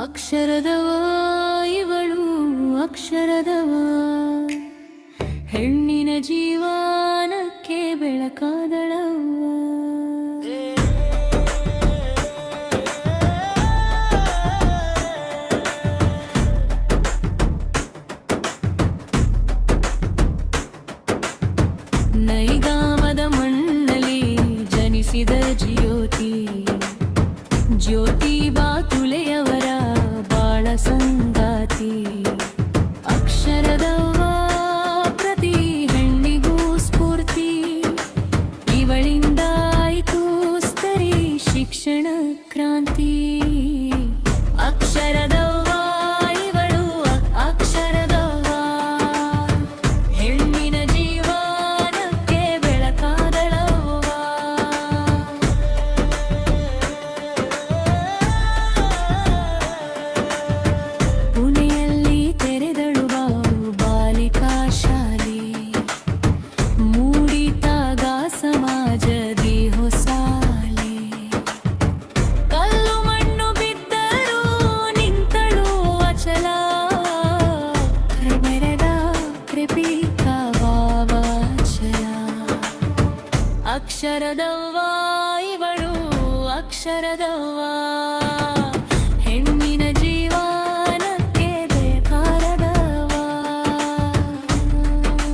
ಅಕ್ಷರದವ ಇವಳು ಅಕ್ಷರದವ ಹೆಣ್ಣಿನ ಜೀವನಕ್ಕೆ ಬೆಳಕಾದಳವ್ವ. ನೈಗಾಮದ ಮಣ್ಣಲ್ಲಿ ಜನಿಸಿದ ಜ್ಯೋತಿ ಜ್ಯೋತಿ ಬಾತುಲೆಯವರ ಬಾಳ ಸಂಗಾತಿ. ಅಕ್ಷರದವ್ವ ಪ್ರತಿ ಹೆಣ್ಣಿಗೂ ಸ್ಫೂರ್ತಿ, ಇವಳಿಂದ ಆಯ್ತು ಸ್ತರಿ ಶಿಕ್ಷಣ ಕ್ರಾಂತಿ. ಅಕ್ಷರದವ್ವ ಇವಳು ಅಕ್ಷರದವ್ವ ಹೆಣ್ಣಿನ ಜೀವನಕ್ಕೆ ಬೆಳಕಾದಳವ್ವ. ಪುಣೆಯಲ್ಲಿ ತೆರೆದಳು ಬಾಲಿಕಾ ಶಾಲೆ, ಮೂಡಿತಾಗ ಸಮಾಜದಿ ಹೊಸಾಲೆ. ಕಲ್ಲು ಮಣ್ಣು ಬಿದ್ದರೂ ನಿಂತಳು ಅಚಲ, ಮೆರೆದ ಕೃಪಿಕಾ ವಾಚಲ. ಅಕ್ಷರದವ್ವ ಇವಳು ಅಕ್ಷರದವ್ವ.